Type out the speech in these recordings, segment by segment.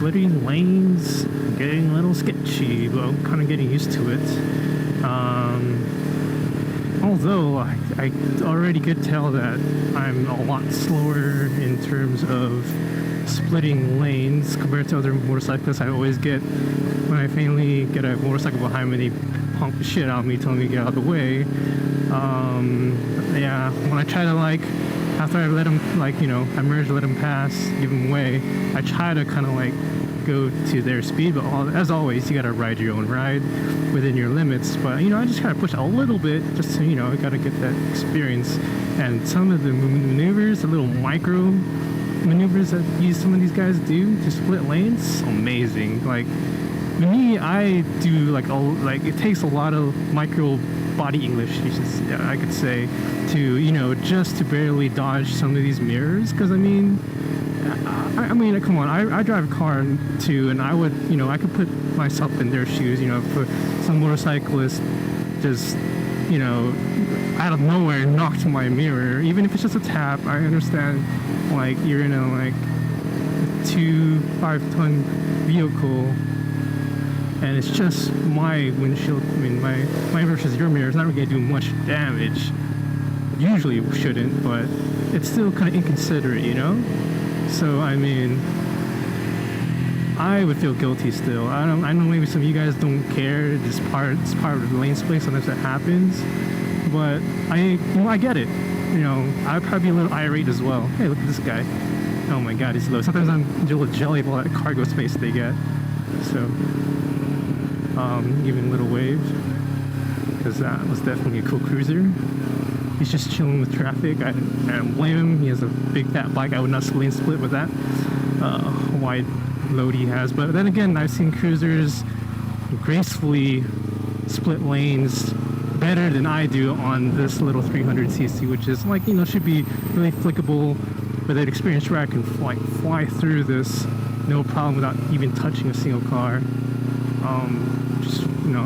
splitting lanes, getting a little sketchy, but I'm kind of getting used to it. Although I already could tell that I'm a lot slower in terms of splitting lanes compared to other motorcyclists. I always get, when I finally get a motorcycle behind me, they pump the shit out of me, telling me to get out of the way. Yeah, when I try to after I let them, I merge, let them pass, give them way, I try to kind of go to their speed, but as always, you gotta ride your own ride within your limits. But I just kind of push a little bit just to, I gotta get that experience. And some of the maneuvers, the little micro maneuvers that some of these guys do to split lanes, amazing. Like me, I do it takes a lot of micro body English, I could say, to just to barely dodge some of these mirrors. Because I mean, come on, I drive a car too, and I would, I could put myself in their shoes. For some motorcyclist just, out of nowhere knocked my mirror, even if it's just a tap. I understand, you're in a 5-ton vehicle, and it's just my windshield. I mean, my versus your mirror is not really gonna do much damage. Usually it shouldn't, but it's still kind of inconsiderate, So I mean, I would feel guilty still. I know maybe some of you guys don't care. It's part of the lane split. Sometimes that happens, but I get it. I'd probably be a little irate as well. Hey, look at this guy. Oh my God, he's low. Sometimes I'm a little jelly of all that cargo space they get. So, giving a little wave, because that was definitely a cool cruiser. He's just chilling with traffic. I don't blame him. He has a big fat bike. I would not lane split with that wide load he has. But then again, I've seen cruisers gracefully split lanes better than I do on this little 300cc, which is should be really flickable with an experience where I can fly through this no problem without even touching a single car.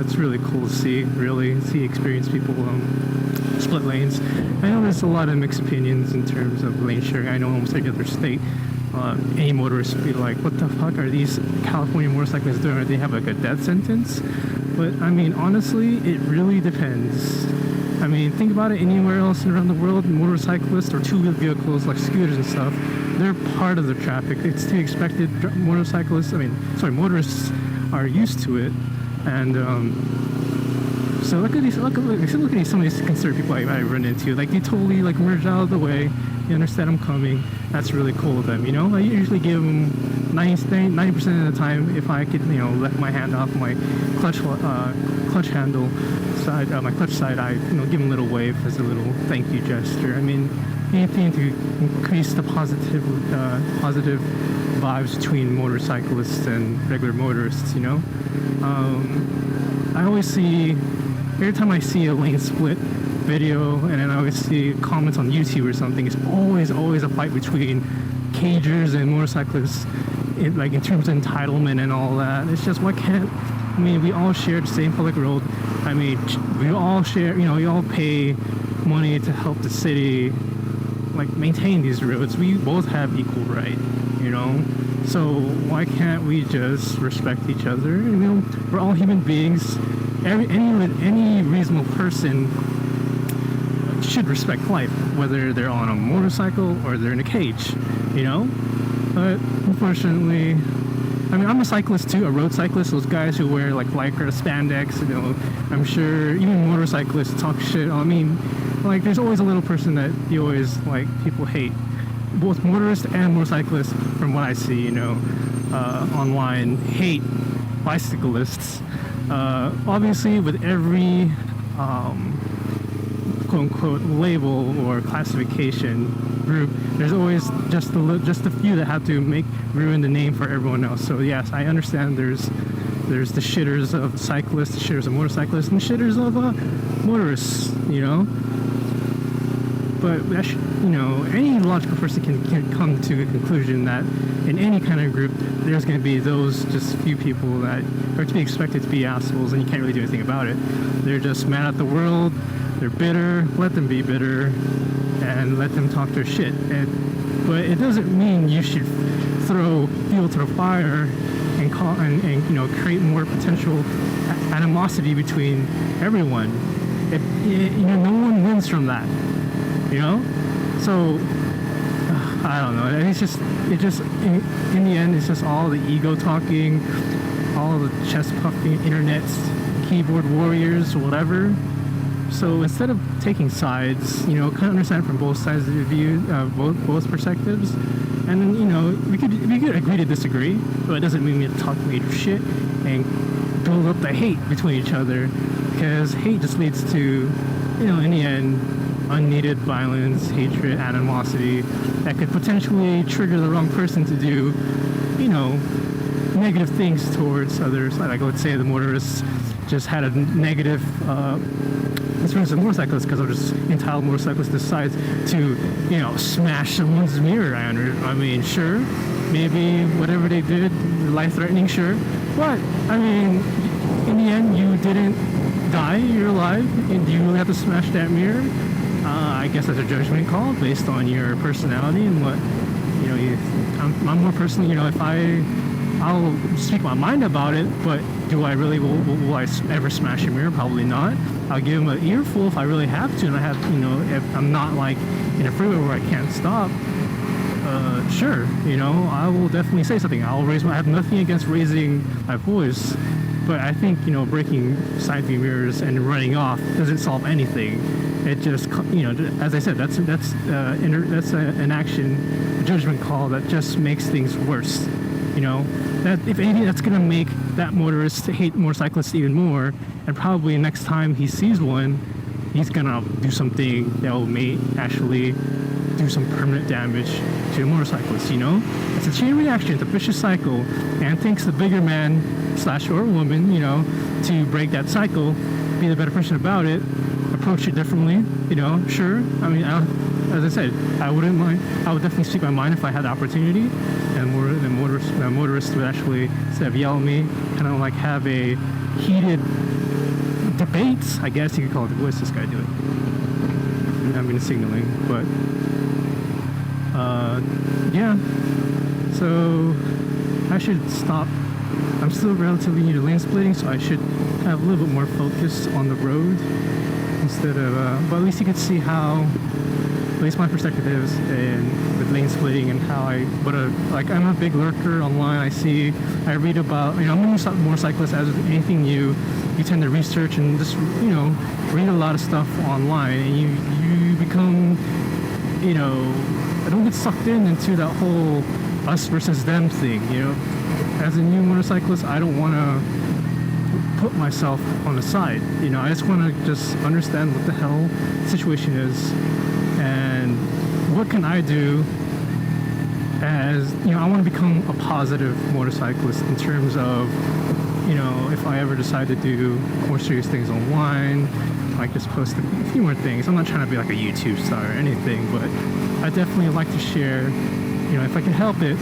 It's really cool to see experienced people split lanes. I know there's a lot of mixed opinions in terms of lane sharing. I know almost every other state, any motorists be like, what the fuck are these California motorcyclists doing? They have a death sentence? But I mean, honestly, it really depends. I mean, think about it. Anywhere else around the world, motorcyclists or two-wheel vehicles like scooters and stuff, they're part of the traffic. It's to be expected. Motorists are used to it. And so look at some of these considerate people I run into. They totally merge out of the way. They understand I'm coming. That's really cool of them. I usually give them 90% of the time, if I could, let my hand off my clutch handle side, my clutch side, I give them a little wave as a little thank you gesture. I mean, anything to increase the positive vibes between motorcyclists and regular motorists. I always see, every time I see a lane split video, and then I always see comments on YouTube or something, it's always a fight between cagers and motorcyclists, in terms of entitlement and all that. It's just, we all share the same public road. I mean, we all share, we all pay money to help the city maintain these roads. We both have equal right, so why can't we just respect each other? We're all human beings. Any reasonable person should respect life, whether they're on a motorcycle or they're in a cage, But unfortunately, I mean, I'm a cyclist too, a road cyclist. Those guys who wear lycra, spandex, I'm sure even motorcyclists talk shit. I mean, there's always a little person that you always people hate. Both motorists and motorcyclists, from what I see, online, hate bicyclists. Obviously, with every quote-unquote label or classification group, there's always just a few that have to ruin the name for everyone else. So yes, I understand there's the shitters of cyclists, the shitters of motorcyclists, and the shitters of motorists, But any logical person can come to a conclusion that in any kind of group, there's going to be those just few people that are to be expected to be assholes, and you can't really do anything about it. They're just mad at the world. They're bitter. Let them be bitter, and let them talk their shit. But it doesn't mean you should throw fuel to the fire and create more potential animosity between everyone. No one wins from that. So I don't know. In the end, it's just all the ego talking, all the chest puffing, internet keyboard warriors, or whatever. So instead of taking sides, kind of understand from both sides of the view, both perspectives, and then we could agree to disagree, but it doesn't mean we have to talk major shit and build up the hate between each other, because hate just leads to, in the end, unneeded violence, hatred, animosity that could potentially trigger the wrong person to do, negative things towards others. Like let's say the motorists just had a negative experience with motorcyclists because of just entitled motorcyclists decides to, smash someone's mirror. I mean, sure, maybe whatever they did, life-threatening, sure, but I mean, in the end, you didn't die, you're alive, and do you really have to smash that mirror? I guess that's a judgment call based on your personality and what, I'm more personally, I'll speak my mind about it, but do I really, will I ever smash a mirror? Probably not. I'll give them an earful if I really have to, and I have, if I'm not like in a freeway where I can't stop, sure, I will definitely say something. I have nothing against raising my voice, but I think, breaking side view mirrors and running off doesn't solve anything. It just, as I said, that's an action, a judgment call that just makes things worse. That if anything, that's gonna make that motorist hate motorcyclists even more, and probably next time he sees one, he's gonna do something that will actually do some permanent damage to the motorcyclist. It's a chain reaction, it's a vicious cycle, and it takes the bigger man / or woman, to break that cycle, be the better person about it, approach it differently. Sure. I mean, as I said, I wouldn't mind. I would definitely speak my mind if I had the opportunity, and the motorists would actually, instead of yell at me, kind of like have a heated debate. I guess you could call it. What is this guy doing? I'm going to signaling, but yeah. So I should stop. I'm still relatively new to lane splitting, so I should have a little bit more focus on the road instead of. But at least you can see how. At least my perspective is with lane splitting and how I'm a big lurker online. I read about, I'm a new motorcyclist. As with anything new, you tend to research and just, read a lot of stuff online, and you become, I don't get sucked into that whole us versus them thing, As a new motorcyclist, I don't want to put myself on the side, I just want to just understand what the hell the situation is. And what can I do as, I want to become a positive motorcyclist in terms of, if I ever decide to do more serious things online, like just post a few more things. I'm not trying to be like a YouTube star or anything, but I definitely like to share, if I can help it,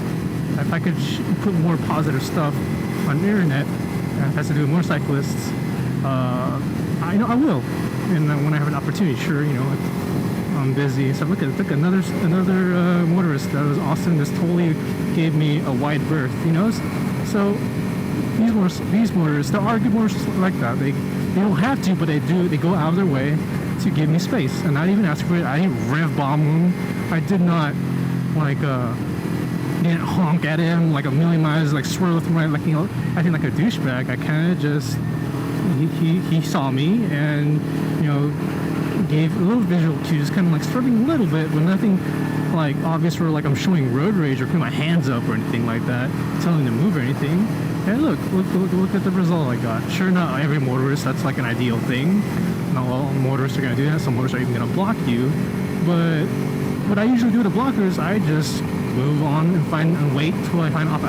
if I could put more positive stuff on the internet that has to do with motorcyclists, I will. And when I have an opportunity, sure, I'm busy. So look, another motorist that was awesome. Just totally gave me a wide berth, So these motorists, there are good motorists like that. They don't have to, but they do. They go out of their way to give me space, and not even ask for it. I didn't rev bomb him. I did not didn't honk at him like a million miles, like swirl through my I think like a douchebag. I kind of just he saw me and gave a little visual cues, kind of like swerving a little bit, but nothing like obvious where like I'm showing road rage or putting my hands up or anything like that, telling them to move or anything. And look at the result I got. Sure, not every motorist, that's like an ideal thing. Not all motorists are going to do that. Some motorists are even going to block you. But what I usually do to blockers, I just move on and wait till I find off.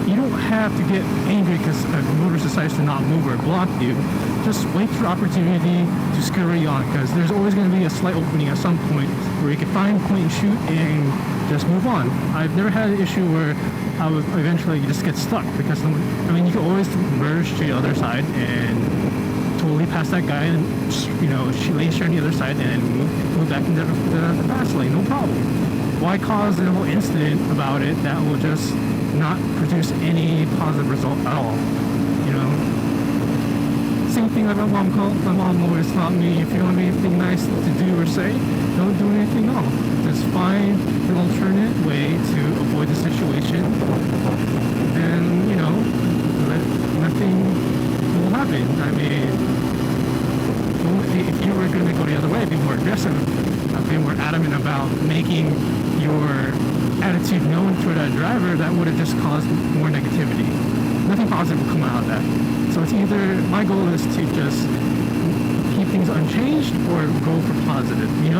You don't have to get angry because a motorist decides to not move or block you. Just wait for opportunity to scurry on, because there's always going to be a slight opening at some point where you can find, point, and shoot, and just move on. I've never had an issue where I would eventually just get stuck, because you can always merge to the other side and totally we pass that guy and, she lays her on the other side and move back into the fast lane, no problem. Why cause a whole incident about it that will just not produce any positive result at all, Same thing like my mom always taught me, if you don't have anything nice to do or say, don't do anything at all. Just find an alternate way to avoid the situation, and, nothing will happen. I mean, if you were going to go the other way, be more aggressive, be more adamant about making your attitude known toward that driver, that would have just caused more negativity. Nothing positive will come out of that. So it's either, my goal is to just keep things unchanged or go for positive, I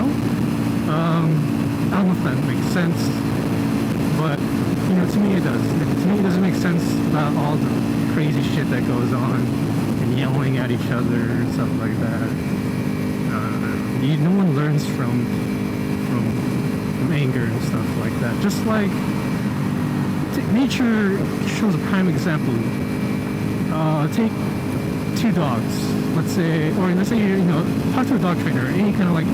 don't know if that makes sense, but, to me it does. To me it doesn't make sense about all the crazy shit that goes on and yelling at each other and stuff like that. No one learns from anger and stuff like that. Just like nature shows a prime example. Take two dogs, let's say talk to a dog trainer, any kind of like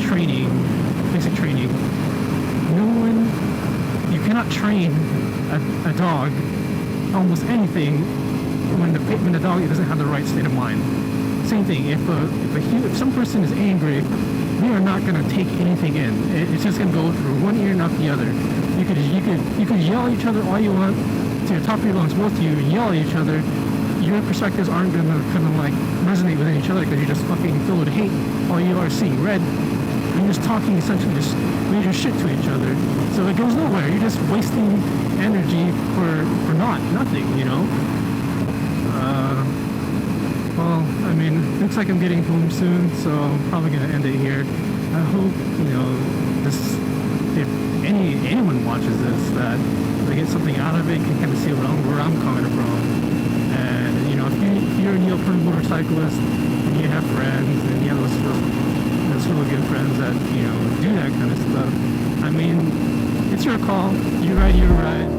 training, basic training. You cannot train a dog almost anything when the dog doesn't have the right state of mind. Same thing, if some person is angry, they are not going to take anything in. It's just going to go through one ear and out the other. You could yell at each other all you want to the top of your lungs, both of you, and yell at each other. Your perspectives aren't going to kind of like resonate with each other because you're just fucking filled with hate. All you are seeing red. You're just talking essentially just major shit to each other. So it goes nowhere. You're just wasting energy for nothing. Well, I mean, looks like I'm getting home soon, so I'm probably gonna end it here. I hope this, if anyone watches this, that they get something out of it, can kind of see where I'm coming from. And if you're a neoprene motorcyclist and you have friends and you have those really good friends that do that kind of stuff, I mean, it's your call. You ride,